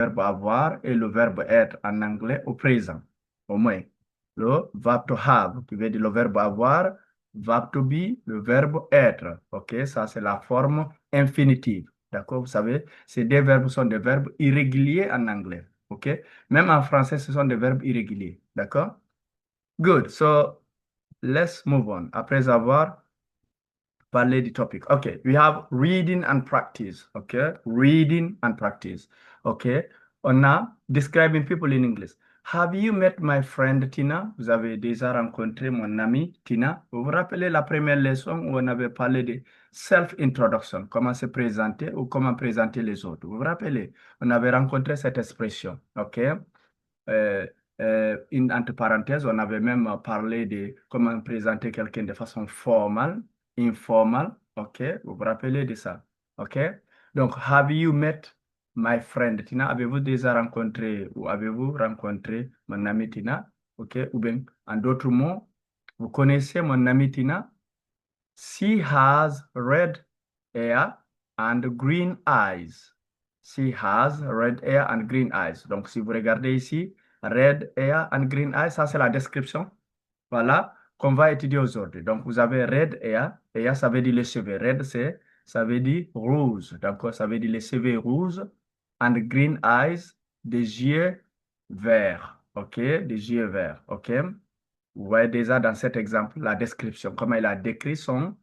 verbe avoir et le verbe être en anglais au présent, au moins. Le verbe to have, qui veut dire le verbe avoir, verbe to be, le verbe être. OK, ça c'est la forme infinitive. D'accord, vous savez, ces deux verbes sont des verbes irréguliers en anglais. OK, même en français, ce sont des verbes irréguliers. D'accord? Good, so let's move on. Après avoir parlé du topic. OK, we have reading and practice. OK, reading and practice. OK, on a describing people in English. Have you met my friend Tina? Vous avez déjà rencontré mon ami Tina. Vous vous rappelez la première leçon où on avait parlé de self-introduction, comment se présenter ou comment présenter les autres. Vous vous rappelez? On avait rencontré cette expression. OK? Euh, entre parenthèses, on avait même parlé de comment présenter quelqu'un de façon formelle, informelle. OK? Vous vous rappelez de ça? OK? Donc, have you met my friend Tina? Avez-vous déjà rencontré ou avez-vous rencontré mon ami Tina? OK? Ou bien, en d'autres mots, vous connaissez mon ami Tina? She has red hair and green eyes. She has red hair and green eyes. Donc, si vous regardez ici, red hair and green eyes, ça c'est la description. Voilà, qu'on va étudier aujourd'hui. Donc, vous avez red hair. Hair, ça veut dire les cheveux. Red, ça veut dire rouge. D'accord, ça veut dire les cheveux rouges. And green eyes, des yeux verts. OK, des yeux verts. OK. Vous voyez déjà dans cet exemple la description, comment il a décrit son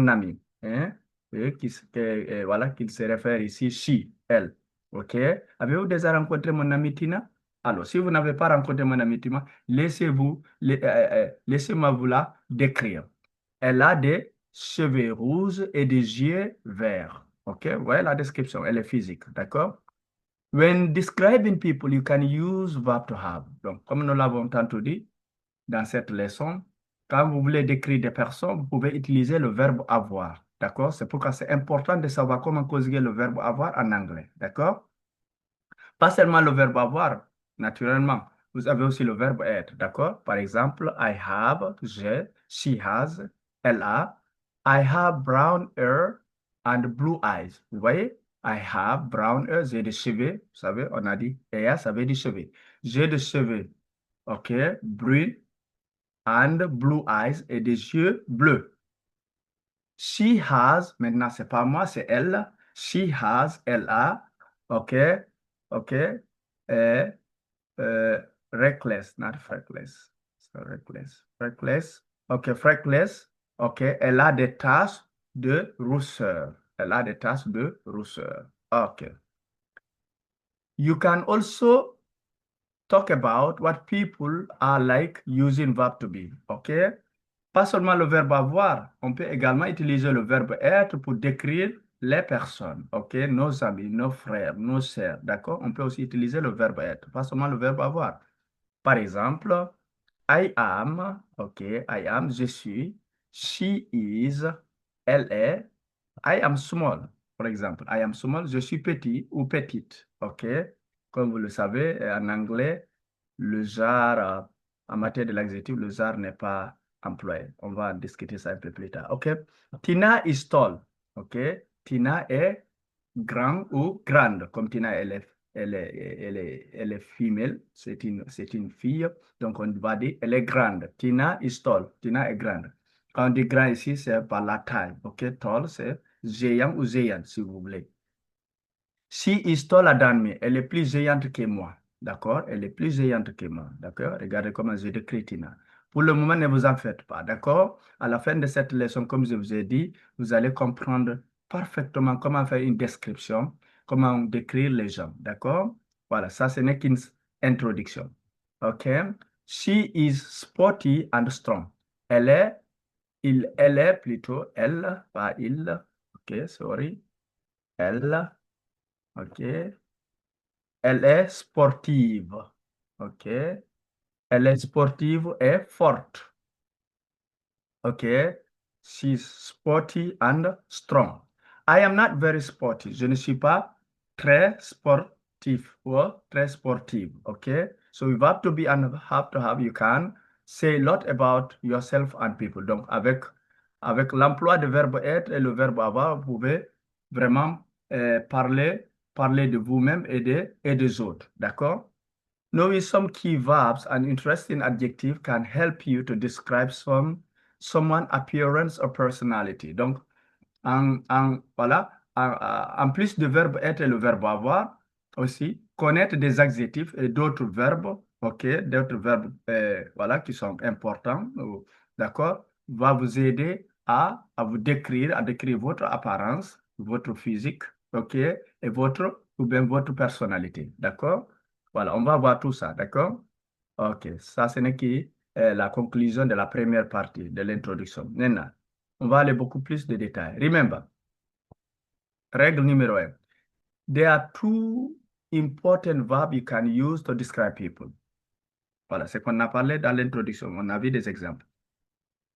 ami. Hein? Et voilà, qu'il se réfère ici, she, elle. OK? Avez-vous déjà rencontré mon ami Tina? Alors, si vous n'avez pas rencontré mon ami Tina, laissez-moi vous la décrire. Elle a des cheveux rouges et des yeux verts. OK? Vous voyez la description, elle est physique. D'accord? When describing people, you can use verb to have. Donc, comme nous l'avons tantôt dit, dans cette leçon, quand vous voulez décrire des personnes, vous pouvez utiliser le verbe avoir. D'accord? C'est pourquoi c'est important de savoir comment conjuguer le verbe avoir en anglais. D'accord? Pas seulement le verbe avoir, naturellement. Vous avez aussi le verbe être. D'accord? Par exemple, I have, j'ai, she has, elle a. I have brown hair and blue eyes. Vous voyez? I have brown hair, j'ai des cheveux. Vous savez, on a dit hair, ça veut dire cheveux. J'ai des cheveux, OK, bruns and blue eyes et des yeux bleus. She has, maintenant c'est pas moi, c'est elle. She has, elle a, ok, ok, euh, euh, reckless, not freckles, so reckless, freckles, ok, freckles, ok, elle a des taches de rousseur. Elle a des taches de rousseur. Ok. You can also talk about what people are like using verb to be. OK? Pas seulement le verbe avoir, on peut également utiliser le verbe être pour décrire les personnes. OK? Nos amis, nos frères, nos sœurs. D'accord? On peut aussi utiliser le verbe être, pas seulement le verbe avoir. Par exemple, I am, OK, I am, je suis. She is, elle est. I am small, par exemple. I am small, je suis petit ou petite. OK? Comme vous le savez, en anglais, le genre, en matière de l'adjectif, le genre n'est pas employé. On va en discuter ça un peu plus tard. OK? Tina is tall. OK? Tina est grand ou grande. Comme Tina, elle est female. C'est une fille. Donc, on va dire, elle est grande. Tina is tall. Tina est grande. Quand on dit grand ici, c'est par la taille. OK? Tall, c'est géant ou géante, si vous voulez. She is taller than me. Elle est plus géante que moi. D'accord? Elle est plus géante que moi. D'accord? Regardez comment je décris Tina. Pour le moment, ne vous en faites pas. D'accord? À la fin de cette leçon, comme je vous ai dit, vous allez comprendre parfaitement comment faire une description, comment décrire les gens. D'accord? Voilà, ça, ce n'est qu'une introduction. OK? She is sporty and strong. Elle est, elle est plutôt, elle, pas il. OK, sorry. Elle. OK. Elle est sportive. OK. Elle est sportive et forte. OK. She's sporty and strong. I am not very sporty. Je ne suis pas très sportif ou très sportive. OK. So you have to be and have to have. You can say a lot about yourself and people. Donc, avec l'emploi du verbe être et le verbe avoir, vous pouvez vraiment parler parler de vous-même et des autres. D'accord? Knowing some key verbs and interesting adjectives can help you to describe someone's appearance or personality. Donc, voilà, en plus du verbe être et le verbe avoir, aussi, connaître des adjectifs et d'autres verbes, ok, d'autres verbes, voilà, qui sont importants, d'accord, va vous aider à décrire votre apparence, votre physique, ok, et ou bien votre personnalité, d'accord? Voilà, on va voir tout ça, d'accord? Ok, ça, ce n'est que la conclusion de la première partie de l'introduction. Maintenant, on va aller beaucoup plus de détails. Remember, règle numéro 1. There are two important verbs you can use to describe people. Voilà, c'est qu'on a parlé dans l'introduction. On a vu des exemples.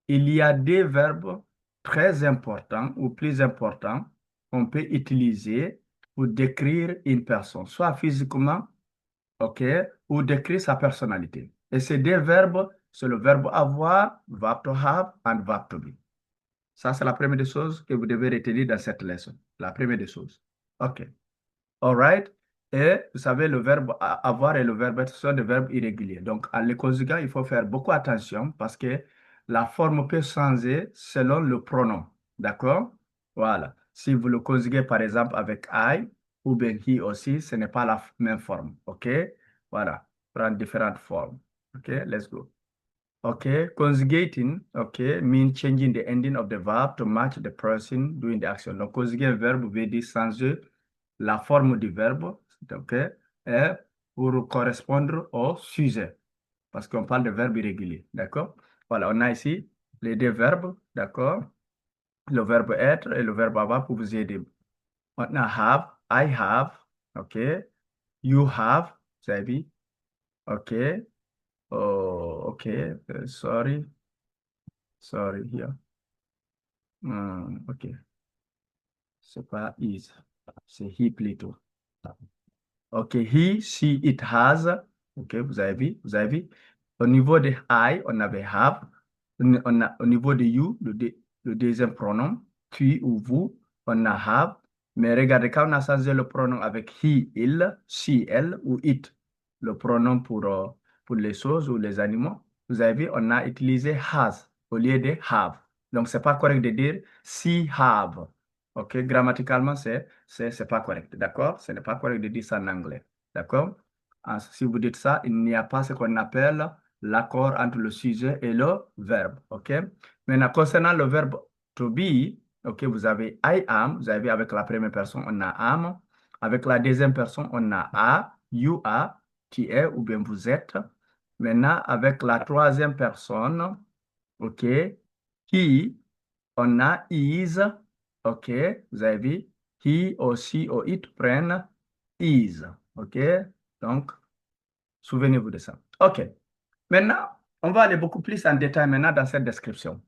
Il y a des verbes très importants ou plus importants qu'on peut utiliser pour décrire une personne, soit physiquement, OK, ou décrire sa personnalité. Et ces deux verbes, c'est le verbe avoir, verb to have, and verb to be. Ça, c'est la première des choses que vous devez retenir dans cette leçon. La première des choses. OK. All right? Et vous savez, le verbe avoir et le verbe être sont des verbes irréguliers. Donc, en les conjuguant, il faut faire beaucoup attention parce que la forme peut changer selon le pronom. D'accord? Voilà. Si vous le conjuguez, par exemple, avec I ou bien he aussi, ce n'est pas la même forme. OK? Voilà. Prendre différentes formes. OK? Let's go. Okay, conjugating, okay, means changing the ending of the verb to match the person doing the action. Donc, conjuguer un verbe veut dire changer la forme du verbe, ok, et pour correspondre au sujet, parce qu'on parle de verbe irrégulier, d'accord? Voilà, on a ici les deux verbes, d'accord? Le verbe être et le verbe avoir pour vous aider. On a have, I have, ok? You have, vous avez vu, ok? Oh, ok, sorry here. Ok, c'est pas is, c'est he plutôt. Ok, he, she, it has. Ok, vous avez vu. Au niveau de I, on avait have. Au niveau de you, le deuxième pronom, tu ou vous, on a have. Mais regardez, quand on a changé le pronom avec he, il, she, elle ou it, le pronom pour les choses ou les animaux, vous avez vu, on a utilisé has au lieu de have. Donc, c'est pas correct de dire she have. OK, grammaticalement, c'est pas correct. D'accord? Ce n'est pas correct de dire ça en anglais. D'accord? Si vous dites ça, il n'y a pas ce qu'on appelle l'accord entre le sujet et le verbe. OK? Maintenant, concernant le verbe to be, OK, vous avez I am. Vous avez avec la première personne, on a am. Avec la deuxième personne, on a a, you are, tu es ou bien vous êtes. Maintenant, avec la troisième personne, OK, he, on a is, OK, vous avez vu, he or she or it prennent is, OK, donc souvenez-vous de ça. OK, maintenant, on va aller beaucoup plus en détail maintenant dans cette description.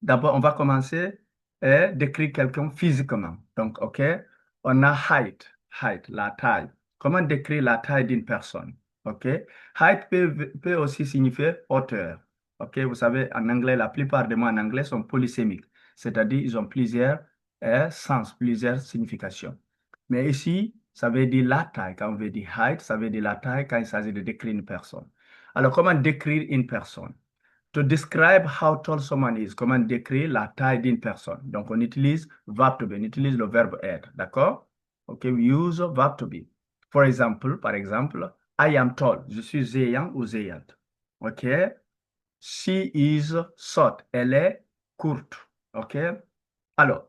D'abord, on va commencer à décrire quelqu'un physiquement. Donc, OK, on a height, la taille. Comment décrire la taille d'une personne? OK, height peut aussi signifier hauteur. OK, vous savez, en anglais, la plupart des mots en anglais sont polysémiques, c'est-à-dire ils ont plusieurs sens, plusieurs significations. Mais ici, ça veut dire la taille. Quand on veut dire height, ça veut dire la taille quand il s'agit de décrire une personne. Alors, comment décrire une personne? To describe how tall someone is, comment décrire la taille d'une personne. Donc, on utilise verb to be, on utilise le verbe être, d'accord? OK, we use verb to be. For example, par exemple, I am tall, je suis géant ou géante. OK? She is short, elle est courte. OK? Alors,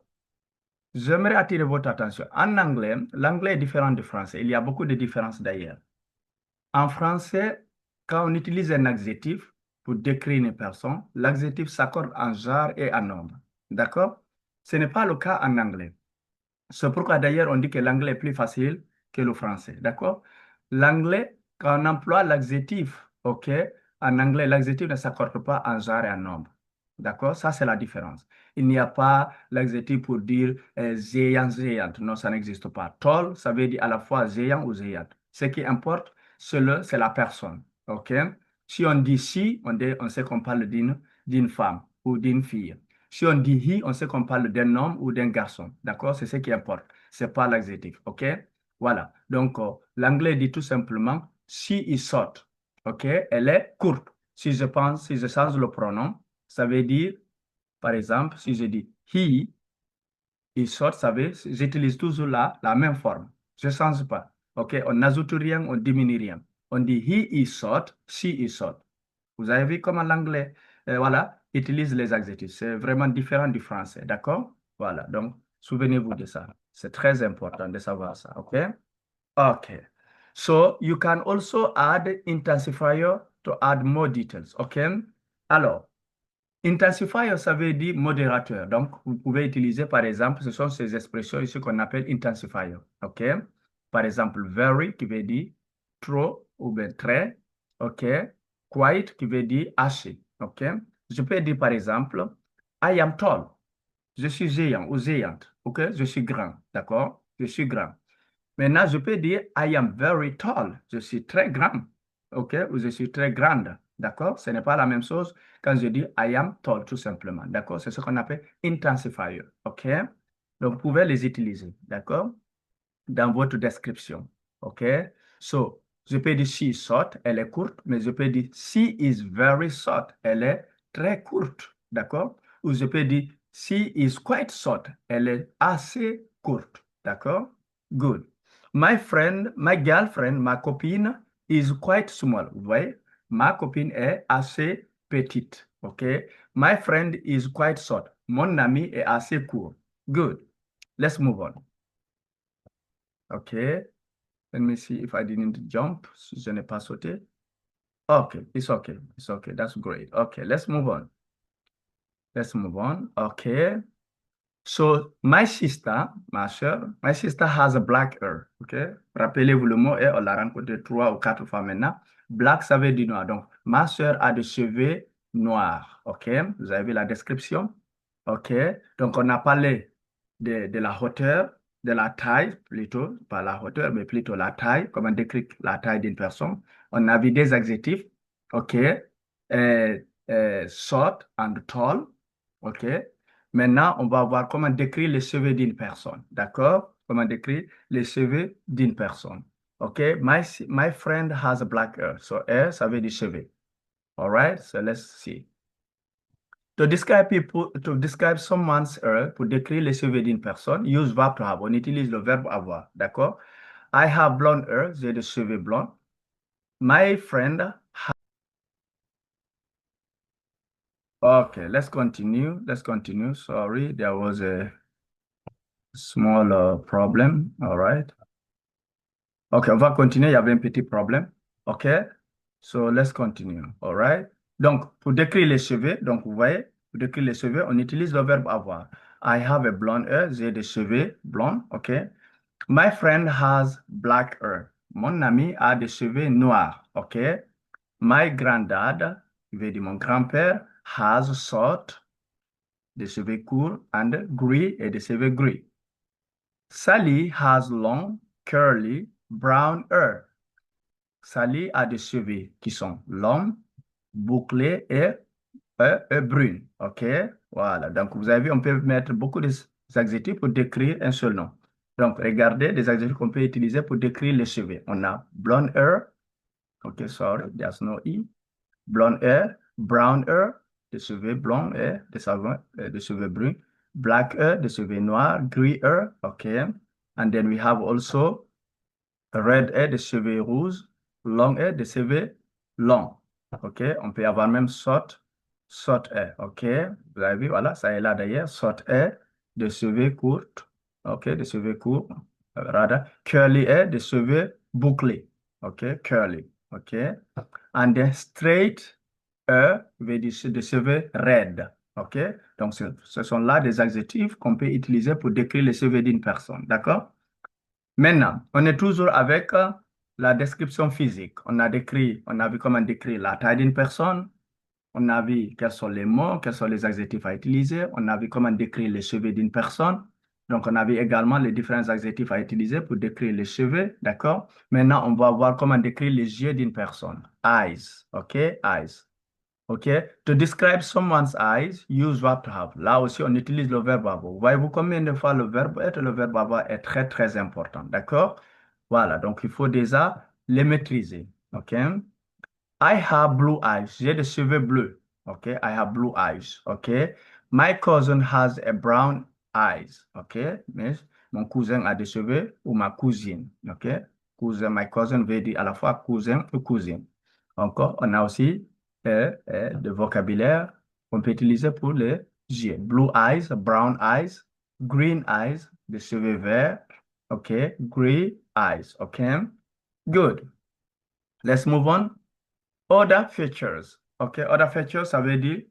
j'aimerais attirer votre attention. En anglais, l'anglais est différent du français. Il y a beaucoup de différences d'ailleurs. En français, quand on utilise un adjectif pour décrire une personne, l'adjectif s'accorde en genre et en nombre. D'accord? Ce n'est pas le cas en anglais. C'est pourquoi d'ailleurs on dit que l'anglais est plus facile que le français. D'accord? L'anglais, quand on emploie l'adjectif, OK, en anglais, l'adjectif ne s'accorde pas en genre et en nombre. D'accord? Ça, c'est la différence. Il n'y a pas l'adjectif pour dire géant, géante. Non, ça n'existe pas. Tall, ça veut dire à la fois géant ou géante. Ce qui importe, c'est la personne. OK? Si on dit si, on sait qu'on parle d'une femme ou d'une fille. Si on dit he, on sait qu'on parle d'un homme ou d'un garçon. D'accord? C'est ce qui importe. C'est pas l'adjectif. OK? Voilà. Donc, l'anglais dit tout simplement, she is short. OK? Elle est courte. Si je change le pronom, ça veut dire, par exemple, si je dis he is short, ça veut, j'utilise toujours la même forme. Je ne change pas. OK? On n'ajoute rien, on diminue rien. On dit he is short, she is short. Vous avez vu comment l'anglais, voilà, utilise les adjectifs. C'est vraiment différent du français, d'accord? Voilà, donc souvenez-vous de ça. C'est très important de savoir ça, OK? OK. So you can also add intensifier to add more details, OK? Alors, intensifier, ça veut dire modérateur. Donc, vous pouvez utiliser, par exemple, ce sont ces expressions ici qu'on appelle intensifier, OK? Par exemple, very qui veut dire trop ou bien très, OK? Quite qui veut dire assez, OK? Je peux dire, par exemple, I am tall. Je suis géant ou géante, OK? Je suis grand, d'accord? Je suis grand. Maintenant, je peux dire I am very tall. Je suis très grand. OK? Ou je suis très grande. D'accord? Ce n'est pas la même chose quand je dis I am tall, tout simplement. D'accord? C'est ce qu'on appelle intensifier. OK? Donc, vous pouvez les utiliser. D'accord? Dans votre description. OK? So, je peux dire she is short, elle est courte, mais je peux dire she is very short, elle est très courte. D'accord? Ou je peux dire she is quite short, elle est assez courte. D'accord? Good. My friend, my girlfriend, ma copine is quite small. Vous voyez? Ma copine est assez petite. OK? My friend is quite short. Mon ami est assez court. Good. Let's move on. OK. Let me see if I didn't jump. Si je n'ai pas sauté. Okay, it's okay. It's okay. That's great. Okay, let's move on. Let's move on. Okay. So, my sister, ma soeur, my sister has a black hair. OK? Rappelez-vous le mot et on l'a rencontré 3 ou 4 fois maintenant. Black, ça veut dire noir. Donc, ma soeur a des cheveux noirs. OK? Vous avez vu la description? OK? Donc, on a parlé de la hauteur, de la taille plutôt, pas la hauteur, mais plutôt la taille, comment décrire la taille d'une personne. On a vu des adjectifs. OK? Short and tall. OK? Maintenant, on va voir comment décrire les cheveux d'une personne. D'accord? Comment décrire les cheveux d'une personne. OK? My friend has a black hair. So, hair, ça veut dire cheveux. All right? So, let's see. To describe someone's hair, pour décrire les cheveux d'une personne, use verb to have. On utilise le verbe avoir. D'accord? I have blonde hair. J'ai des cheveux blonds. My friend has... Okay, let's continue. Let's continue. Sorry, there was a small problem. All right. OK, on va continuer. Il y avait un petit problème. OK? So, let's continue. All right? Donc, pour décrire les cheveux, donc vous voyez, pour décrire les cheveux, on utilise le verbe avoir. I have a blonde hair. J'ai des cheveux blonds. OK? My friend has black hair. Mon ami a des cheveux noirs. OK? My granddad, je vais dire mon grand-père, has short, des cheveux courts, and gray et des cheveux gris. Sally has long, curly, brown hair. Sally a des cheveux qui sont longs, bouclés et bruns. OK? Voilà. Donc, vous avez vu, on peut mettre beaucoup d'adjectifs pour décrire un seul nom. Donc, regardez des adjectifs qu'on peut utiliser pour décrire les cheveux. On a blonde hair. OK, sorry, there's no E. Blonde hair, brown hair, des cheveux blonds et des cheveux bruns. Black hair, des cheveux noirs. Gray hair. OK? And then we have also red hair, des cheveux rouges. Long hair, des cheveux longs. OK? On peut avoir même short hair. OK? Vous avez vu, voilà, ça est là d'ailleurs. Short hair, des cheveux courts. OK? Des cheveux courts. Rather, curly hair, des cheveux bouclés. OK? Curly. OK? And then straight hair, veut dire des cheveux raides. OK? Donc, ce sont là des adjectifs qu'on peut utiliser pour décrire les cheveux d'une personne. D'accord? Maintenant, on est toujours avec la description physique. On a vu comment décrire la taille d'une personne. On a vu quels sont les mots, quels sont les adjectifs à utiliser. On a vu comment décrire les cheveux d'une personne. Donc, on a vu également les différents adjectifs à utiliser pour décrire les cheveux. D'accord? Maintenant, on va voir comment décrire les yeux d'une personne. Eyes. OK? Eyes. OK? To describe someone's eyes, use verb to have. Là aussi, on utilise le verbe avoir. Voyez-vous combien de fois le verbe être et le verbe avoir est très, très important. D'accord? Voilà, donc il faut déjà les maîtriser. OK? I have blue eyes. J'ai des cheveux bleus. Okay, I have blue eyes. Okay, my cousin has a brown eyes. Okay, mais mon cousin a des cheveux ou ma cousine. Okay, cousin, my cousin veut dire à la fois cousin ou cousine. Encore, on a aussi de vocabulaire qu'on peut utiliser pour les yeux. Blue eyes, brown eyes, green eyes, des cheveux verts. Okay, gray eyes. Okay, good. Let's move on. Other features. OK, other features, ça veut dire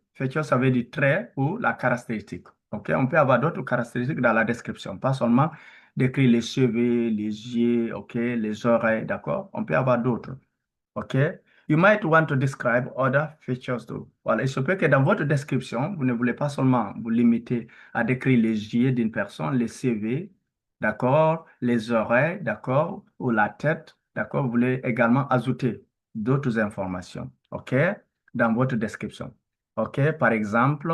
trait ou la caractéristique. OK, on peut avoir d'autres caractéristiques dans la description, pas seulement décrire les cheveux, les yeux, OK, les oreilles, d'accord? On peut avoir d'autres. OK? You might want to describe other features too. Voilà, il se peut que dans votre description, vous ne voulez pas seulement vous limiter à décrire les yeux d'une personne, les cheveux, d'accord, les oreilles, d'accord, ou la tête, d'accord, vous voulez également ajouter d'autres informations, OK, dans votre description. OK, par exemple,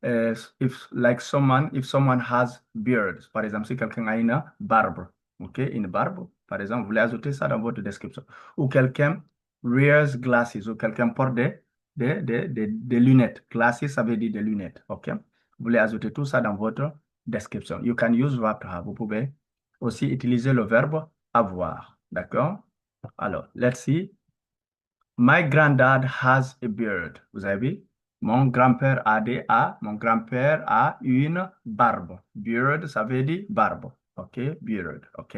if someone has beard, par exemple, si quelqu'un a une barbe, OK, une barbe, par exemple, vous voulez ajouter ça dans votre description. Ou quelqu'un wears glasses, ou quelqu'un porte des lunettes. Glasses, ça veut dire des lunettes, OK? Vous voulez ajouter tout ça dans votre description. You can use verb to have. Vous pouvez aussi utiliser le verbe avoir, d'accord? Alors, let's see. My granddad has a beard. Vous avez vu? Mon grand-père a une barbe. Beard, ça veut dire barbe. OK? Beard. OK?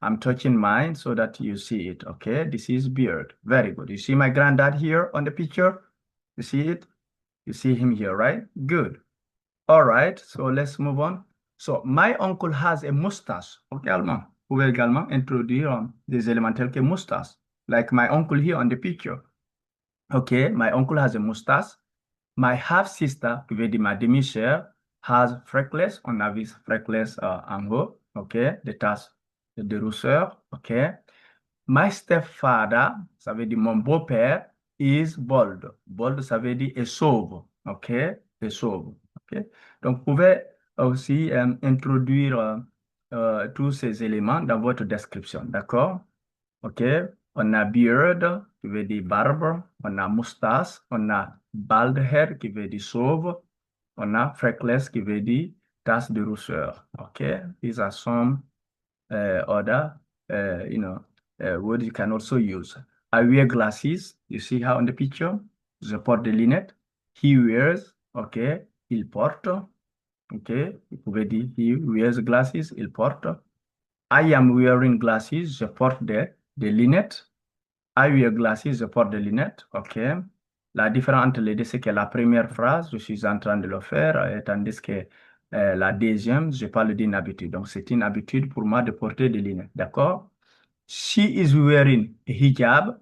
I'm touching mine so that you see it. Okay? This is beard. Very good. You see my granddad here on the picture? You see it? You see him here, right? Good. All right. So let's move on. So my uncle has a mustache. Également. Vous pouvez également introduire des éléments tels que moustache. Like my uncle here on the picture. Okay, my uncle has a mustache. My half-sister, qui veut dire ma demi-sœur, has freckles. On a vu freckles en haut. OK, des taches de rousseur. OK. My stepfather, ça veut dire mon beau-père, is bald. Bald, ça veut dire est chauve. OK, est chauve. OK. Donc, vous pouvez aussi introduire tous ces éléments dans votre description. D'accord? OK? On a beard, qui veut dire barbe. On a moustache. On a bald hair, qui veut dire chauve. On a freckles, qui veut dire tache de rousseur. OK? These are some other, words you can also use. I wear glasses. You see how on the picture? Je porte des lunettes. He wears. OK? Il porte. OK? Vous pouvez dire he wears glasses. Il porte. I am wearing glasses. Je porte des lunettes. I wear glasses. Je porte des lunettes. OK? La différence entre les deux, c'est que la première phrase, je suis en train de le faire, tandis que la deuxième, je parle d'une habitude. Donc, c'est une habitude pour moi de porter des lunettes. D'accord? She is wearing a hijab.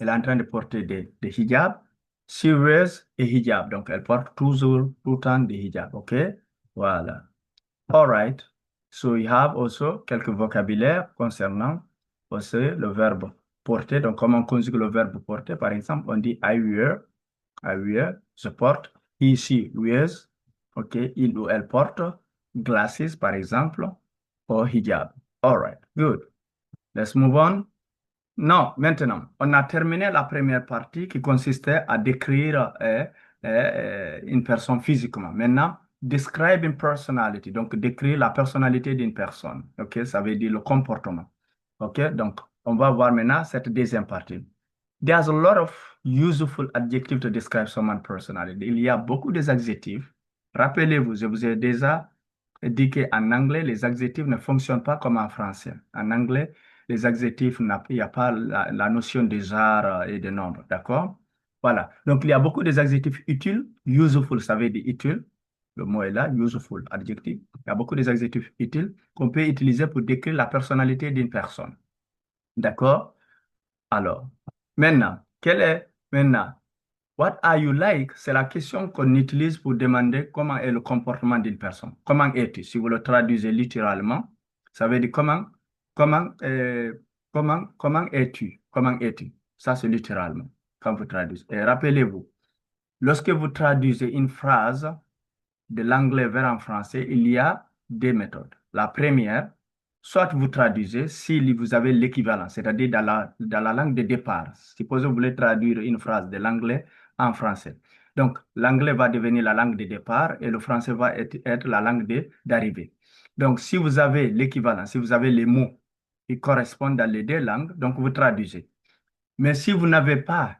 Elle est en train de porter des hijabs. She wears a hijab. Donc, elle porte toujours, tout le temps des hijabs. OK? Voilà. All right. So, we have also quelques vocabulaires concernant aussi le verbe porter. Donc, comment on conjugue le verbe porter? Par exemple, on dit I wear, je porte. He, she wears. OK? Il ou elle porte. Glasses, par exemple, ou hijab. All right. Good. Let's move on. Non, maintenant, on a terminé la première partie qui consistait à décrire une personne physiquement. Maintenant, describing personality, donc décrire la personnalité d'une personne. OK, ça veut dire le comportement. OK, donc on va voir maintenant cette deuxième partie. There's a lot of useful adjectives to describe someone's personality. Il y a beaucoup d'adjectifs. Rappelez-vous, je vous ai déjà dit qu'en anglais, les adjectifs ne fonctionnent pas comme en français. En anglais, les adjectifs, il n'y a pas la notion de genre et de nombre, d'accord? Voilà. Donc, il y a beaucoup d'adjectifs utiles. Useful, ça veut dire utile. Le mot est là, useful, adjectif. Il y a beaucoup d'adjectifs utiles qu'on peut utiliser pour décrire la personnalité d'une personne. D'accord? Alors, maintenant, what are you like? C'est la question qu'on utilise pour demander comment est le comportement d'une personne. Comment es-tu? Si vous le traduisez littéralement, ça veut dire comment, euh, comment es-tu? Comment es-tu? Ça, c'est littéralement, quand vous traduisez. Et rappelez-vous, lorsque vous traduisez une phrase de l'anglais vers en français, il y a deux méthodes. La première, soit vous traduisez si vous avez l'équivalent, c'est-à-dire dans la langue de départ. Supposons que vous voulez traduire une phrase de l'anglais en français. Donc, l'anglais va devenir la langue de départ et le français va être la langue d'arrivée. Donc, si vous avez l'équivalent, si vous avez les mots qui correspondent dans les deux langues, donc vous traduisez. Mais si vous n'avez pas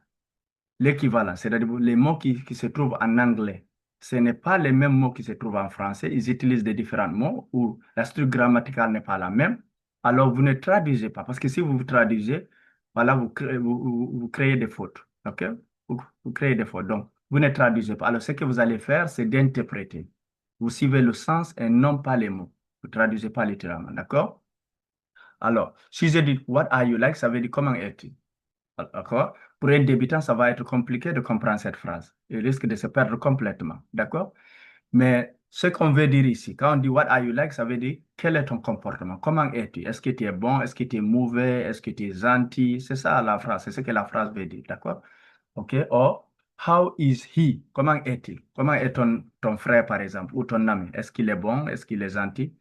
l'équivalent, c'est-à-dire les mots qui se trouvent en anglais, ce n'est pas les mêmes mots qui se trouvent en français, ils utilisent des différents mots ou la structure grammaticale n'est pas la même, alors vous ne traduisez pas, parce que si vous traduisez, voilà, vous créez des fautes, ok? Vous créez des fautes, donc vous ne traduisez pas. Alors ce que vous allez faire, c'est d'interpréter. Vous suivez le sens et non pas les mots. Vous ne traduisez pas littéralement, d'accord? Alors, si je dis What are you like, ça veut dire comment es-tu? D'accord? Pour un débutant, ça va être compliqué de comprendre cette phrase. Il risque de se perdre complètement. D'accord? Mais ce qu'on veut dire ici, quand on dit What are you like, ça veut dire quel est ton comportement? Comment es-tu? Est-ce que tu es bon? Est-ce que tu es mauvais? Est-ce que tu es gentil? C'est ça la phrase. C'est ce que la phrase veut dire. D'accord? OK? Or, how is he? Comment est-il? Comment est ton frère, par exemple, ou ton ami? Est-ce qu'il est bon? Est-ce qu'il est gentil?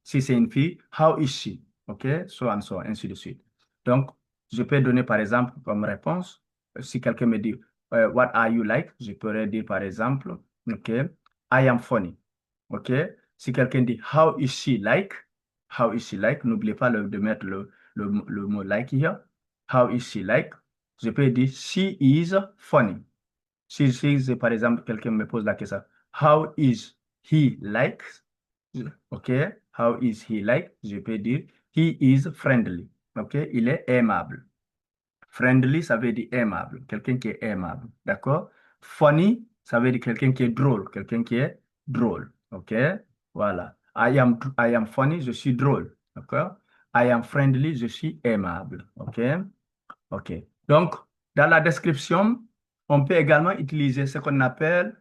Si c'est une fille, how is she? OK? So and so, ainsi de suite. Donc, je peux donner par exemple comme réponse, si quelqu'un me dit What are you like? Je pourrais dire par exemple, OK, I am funny. OK? Si quelqu'un dit How is she like? How is she like? N'oubliez pas de mettre le mot like here. How is she like? Je peux dire She is funny. Si par exemple quelqu'un me pose la question How is he like? OK? How is he like? Je peux dire He is friendly. OK? Il est aimable. Friendly, ça veut dire aimable. Quelqu'un qui est aimable. D'accord? Funny, ça veut dire quelqu'un qui est drôle. Quelqu'un qui est drôle. OK? Voilà. I am funny, je suis drôle. D'accord? I am friendly, je suis aimable. OK? OK. Donc, dans la description, on peut également utiliser ce qu'on appelle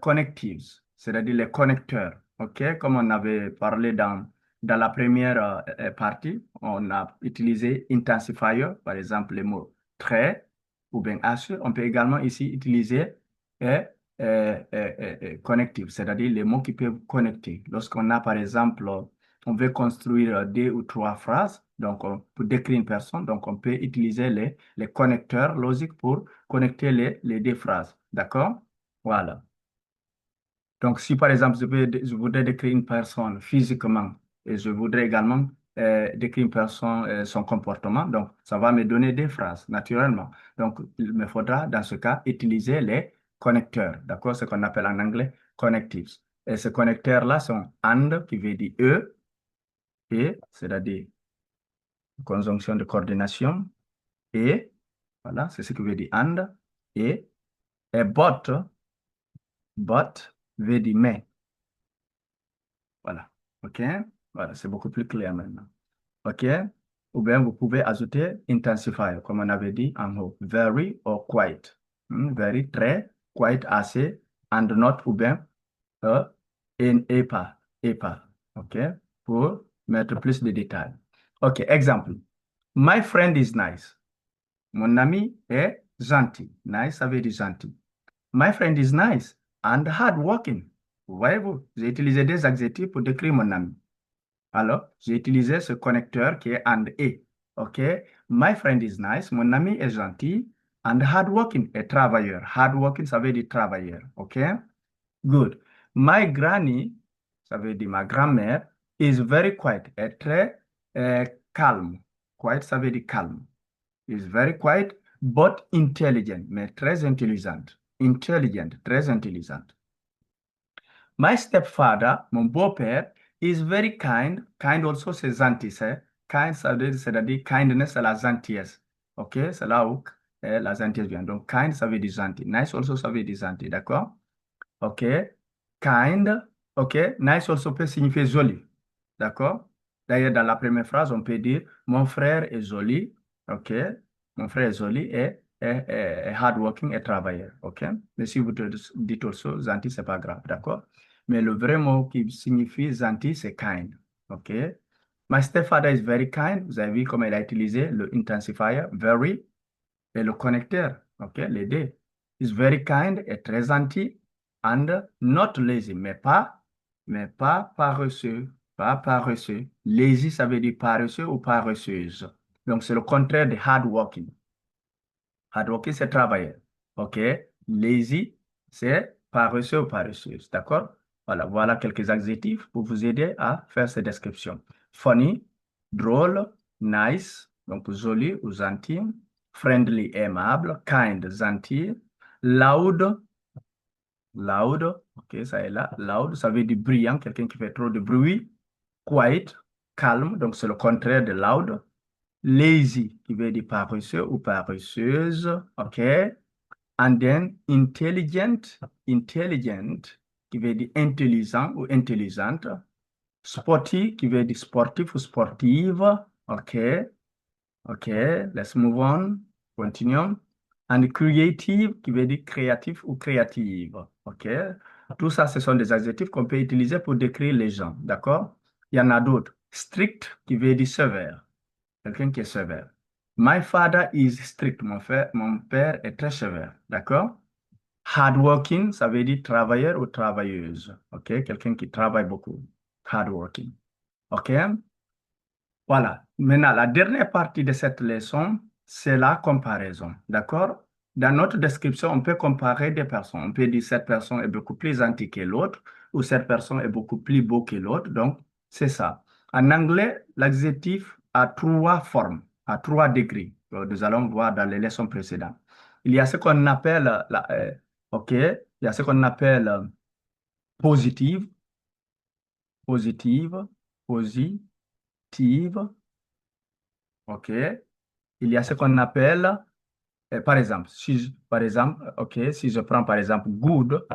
connectives, c'est-à-dire les connecteurs. OK? Comme on avait parlé dans la première partie, on a utilisé intensifier, par exemple, les mots très ou bien assure. On peut également ici utiliser euh, connectives, c'est-à-dire les mots qui peuvent connecter. Lorsqu'on a, par exemple, on veut construire deux ou trois phrases, donc pour décrire une personne, donc on peut utiliser les connecteurs logiques pour connecter les deux phrases. D'accord? Voilà. Donc, si par exemple, je voudrais décrire une personne physiquement et je voudrais également décrire une personne, son comportement, donc ça va me donner des phrases naturellement. Donc, il me faudra dans ce cas utiliser les connecteurs, d'accord? Ce qu'on appelle en anglais connectives. Et ces connecteurs-là sont and qui veut dire et, c'est-à-dire conjonction de coordination, et, voilà, c'est ce que veut dire and, et but veut dire mais. Voilà. OK? Voilà, c'est beaucoup plus clair maintenant. OK? Ou bien vous pouvez ajouter intensifier, comme on avait dit en haut. Very or quite. Very, très, quite, assez, and not, ou bien et pas. Et pas. OK? Pour mettre plus de détails. OK, exemple. My friend is nice. Mon ami est gentil. Nice, ça veut dire gentil. My friend is nice and hardworking. Voyez-vous, j'ai utilisé des adjectifs pour décrire mon ami. Alors, j'ai utilisé ce connecteur qui est and et. OK? My friend is nice. Mon ami est gentil. And hardworking est travailleur. Hardworking, ça veut dire travailleur. OK? Good. My granny, ça veut dire ma grand-mère, is very quiet. Est très calme. Quiet, ça veut dire calme. Is very quiet, but intelligent, mais très intelligente. Intelligent, très intelligente. My stepfather, mon beau-père, is very kind. Kind also, c'est gentil. Kind, c'est-à-dire kindness, c'est la gentillesse. OK? C'est là où la gentillesse vient. Donc, kind, ça veut dire gentil. Nice also, ça veut dire gentil. D'accord? OK? Kind. OK? Nice also peut signifier joli. D'accord? D'ailleurs, dans la première phrase, on peut dire mon frère est joli. OK? Mon frère est joli et hardworking et travailleur. OK? Mais si vous dites aussi gentil, c'est pas grave. D'accord? Mais le vrai mot qui signifie gentil, c'est kind. OK? My stepfather is very kind. Vous avez vu comment il a utilisé le intensifier, very, et le connecteur. OK? Les deux. Is very kind et très gentil and not lazy, mais pas paresseux. pas paresseux. Lazy, ça veut dire paresseux ou paresseuse. Donc, c'est le contraire de hardworking. Hardworking, c'est travailler. OK? Lazy, c'est paresseux ou paresseuse. D'accord? Voilà, voilà quelques adjectifs pour vous aider à faire ces descriptions. Funny, drôle, nice, donc joli ou gentil. Friendly, aimable. Kind, gentil. Loud, loud, ok, ça est là. Loud, ça veut dire bruyant, quelqu'un qui fait trop de bruit. Quiet, calme, donc c'est le contraire de loud. Lazy, qui veut dire paresseux ou paresseuse, ok. And then intelligent, intelligent, qui veut dire intelligent ou intelligente. Sporty, qui veut dire sportif ou sportive, ok. Ok, let's move on. Continuons. And creative, qui veut dire créatif ou créative. Ok. Tout ça, ce sont des adjectifs qu'on peut utiliser pour décrire les gens. D'accord? Il y en a d'autres. Strict, qui veut dire sévère. Quelqu'un qui est sévère. My father is strict. Mon père est très sévère. D'accord? Hardworking, ça veut dire travailleur ou travailleuse. Ok? Quelqu'un qui travaille beaucoup. Hardworking. Ok? Voilà. Maintenant, la dernière partie de cette leçon, c'est la comparaison. D'accord? Dans notre description, on peut comparer des personnes. On peut dire cette personne est beaucoup plus gentille que l'autre ou cette personne est beaucoup plus beau que l'autre. Donc, c'est ça. En anglais, l'adjectif a trois formes, a trois degrés. Nous allons voir dans les leçons précédentes. Il y a ce qu'on appelle, OK, il y a ce qu'on appelle positive, positive, positive, OK. Il y a ce qu'on appelle, par exemple, par exemple, OK, si je prends par exemple good,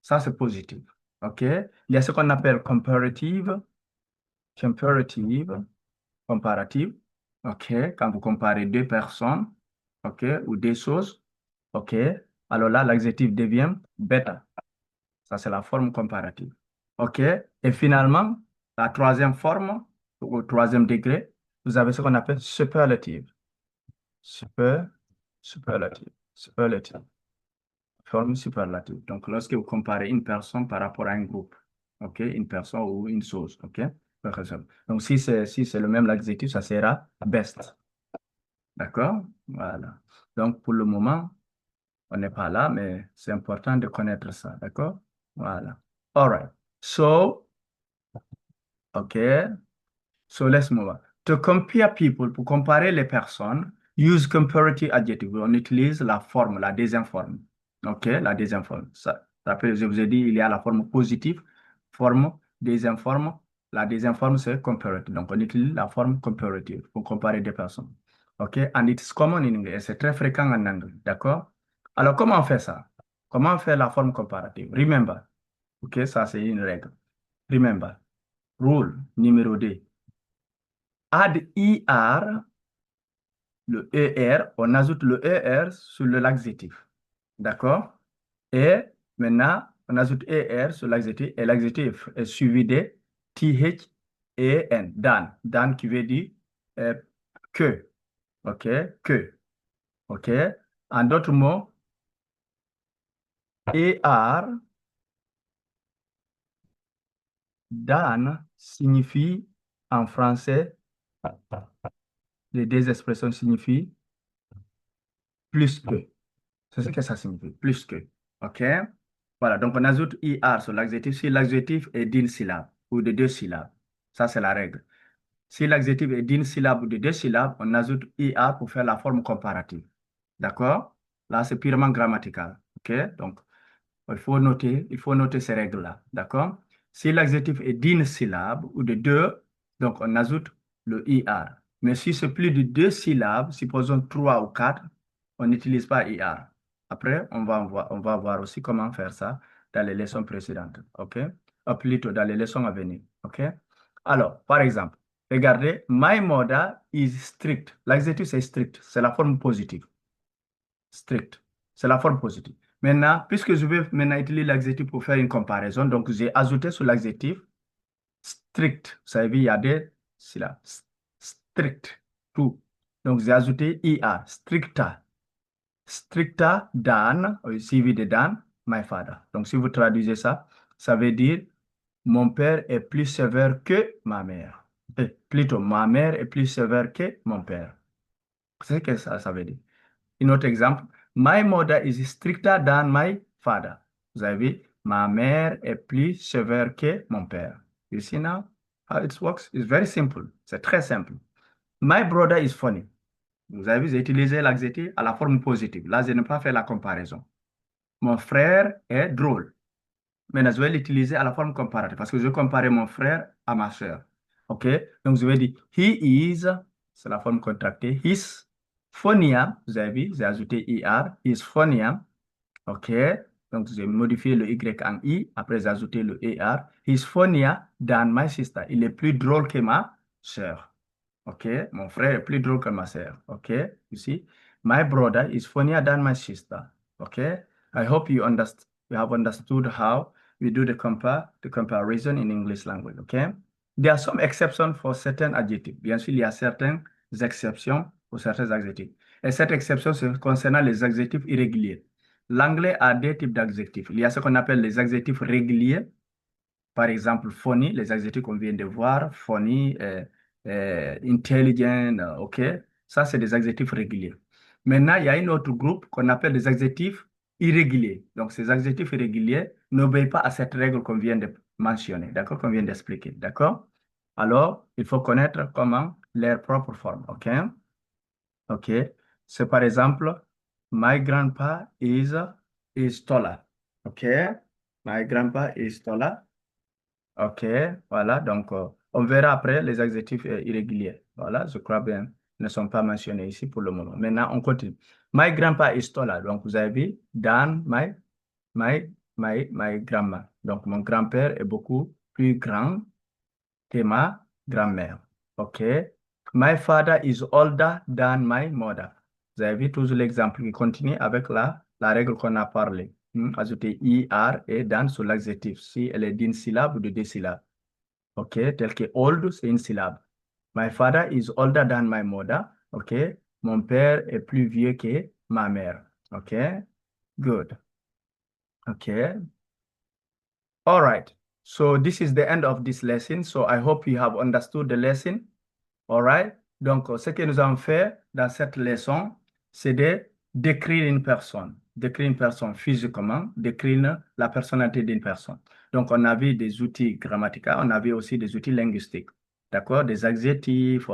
ça c'est positif. OK? Il y a ce qu'on appelle comparative, comparative, comparative. OK? Quand vous comparez deux personnes, OK, ou des choses, OK? Alors là, l'adjectif devient better. Ça, c'est la forme comparative. OK? Et finalement, la troisième forme, au troisième degré, vous avez ce qu'on appelle superlative. Super, superlative. Superlative. Forme superlative. Donc, lorsque vous comparez une personne par rapport à un groupe, OK? Une personne ou une chose, OK? Par exemple. Donc, si c'est le même adjectif, ça sera best. D'accord? Voilà. Donc, pour le moment, on n'est pas là, mais c'est important de connaître ça. D'accord? Voilà. All right. So, OK. So let's move on. To compare people, pour comparer les personnes, use comparative adjective. On utilise la forme, la deuxième forme. OK, la deuxième forme. Ça, rappelez, je vous ai dit, il y a la forme positive, forme, deuxième forme. La deuxième forme, c'est comparative. Donc, on utilise la forme comparative pour comparer des personnes. OK, and it's common in English. C'est très fréquent en anglais. D'accord? Alors, comment on fait ça? Comment on fait la forme comparative? Remember. OK, ça, c'est une règle. Remember. Rule numéro 2. Add IR, le ER, on ajoute le ER sur l'adjectif. D'accord? Et maintenant, on ajoute ER sur l'adjectif et l'adjectif est suivi de THEN, Dan. Dan qui veut dire euh, que. OK? Que. OK? En d'autres mots, ER, Dan signifie en français, les deux expressions signifient plus que. C'est ce que ça signifie, plus que. OK? Voilà, donc on ajoute IR sur l'adjectif si l'adjectif est d'une syllabe ou de deux syllabes. Ça, c'est la règle. Si l'adjectif est d'une syllabe ou de deux syllabes, on ajoute IR pour faire la forme comparative. D'accord? Là, c'est purement grammatical. OK? Donc, il faut noter ces règles-là. D'accord? Si l'adjectif est d'une syllabe ou de deux, donc on ajoute le IR. Mais si c'est plus de deux syllabes, supposons trois ou quatre, on n'utilise pas IR. Après, on va voir aussi comment faire ça dans les leçons précédentes. OK? Ou plutôt dans les leçons à venir. OK? Alors, par exemple, regardez, my mother is strict. L'adjectif, c'est strict. C'est la forme positive. Strict. C'est la forme positive. Maintenant, puisque je vais maintenant utiliser l'adjectif pour faire une comparaison, donc j'ai ajouté sur l'adjectif strict. Vous savez, il y a des syllabes. Strict. Tout. Donc j'ai ajouté IR. Stricta. Stricta than, suivi de than, my father. Donc si vous traduisez ça, ça veut dire Mon père est plus sévère que ma mère. Plutôt, ma mère est plus sévère que mon père. C'est ce que ça veut dire. Un autre exemple, my mother is stricter than my father. Vous avez vu, ma mère est plus sévère que mon père. You see now how it works? It's very simple. C'est très simple. My brother is funny. Vous avez vu, j'ai utilisé l'adjectif à la forme positive. Là, je n'ai pas fait la comparaison. Mon frère est drôle. Maintenant, je vais l'utiliser à la forme comparative parce que je vais comparer mon frère à ma soeur. OK? Donc, je vais dire he is, c'est la forme contractée. He's funnier. Vous avez vu, j'ai ajouté er. He's funnier. OK? Donc, j'ai modifié le y en i. Après, j'ai ajouté le er. He's funnier than my sister. Il est plus drôle que ma soeur. OK? Mon frère est plus drôle que ma soeur. OK? You see? My brother is funnier than my sister. OK? I hope you have understood how we do the comparison in English language. OK? There are some exceptions for certain adjectives. Bien sûr, il y a certaines exceptions pour certains adjectifs. Et cette exception, c'est concernant les adjectifs irréguliers. L'anglais a deux types d'adjectifs. Il y a ce qu'on appelle les adjectifs réguliers. Par exemple, funny, les adjectifs qu'on vient de voir, funny, intelligent, OK? Ça, c'est des adjectifs réguliers. Maintenant, il y a un autre groupe qu'on appelle des adjectifs irréguliers. Donc, ces adjectifs irréguliers n'obéissent pas à cette règle qu'on vient de mentionner, d'accord? Qu'on vient d'expliquer, d'accord? Alors, il faut connaître comment leur propre forme, OK? OK? C'est par exemple, my grandpa is taller. OK? My grandpa is taller. OK, voilà, donc on verra après les adjectifs irréguliers. Voilà, je crois bien, ne sont pas mentionnés ici pour le moment. Maintenant, on continue. My grandpa is taller. Donc, vous avez vu, Dan, my grandma. Donc, mon grand-père est beaucoup plus grand que ma grand-mère. OK. My father is older than my mother. Vous avez vu toujours l'exemple qui continue avec la règle qu'on a parlé. Ajouter IR et dan sur l'adjectif si elle est d'une syllabe ou de deux syllabes. OK, tel que old, c'est une syllabe. My father is older than my mother. OK, mon père est plus vieux que ma mère. OK, good. OK, all right. So this is the end of this lesson. So I hope you have understood the lesson. All right? Donc, ce que nous avons fait dans cette leçon, c'est de décrire une personne physiquement, décrire la personnalité d'une personne. Donc, on a vu des outils grammaticaux, on a vu aussi des outils linguistiques, d'accord? Des adjectifs,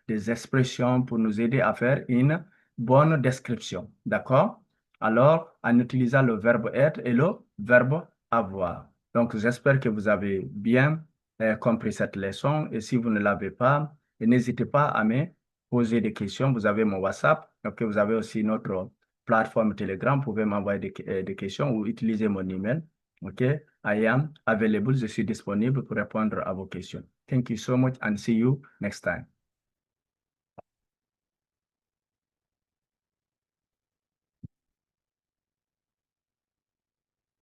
des expressions pour nous aider à faire une bonne description, d'accord? Alors, en utilisant le verbe être et le verbe avoir. Donc, j'espère que vous avez bien compris cette leçon et si vous ne l'avez pas, et n'hésitez pas à me poser des questions. Vous avez mon WhatsApp. Ok, vous avez aussi notre plateforme Telegram. Vous pouvez m'envoyer des questions ou utiliser mon email. OK, I am available. Je suis disponible pour répondre à vos questions. Thank you so much and see you next time.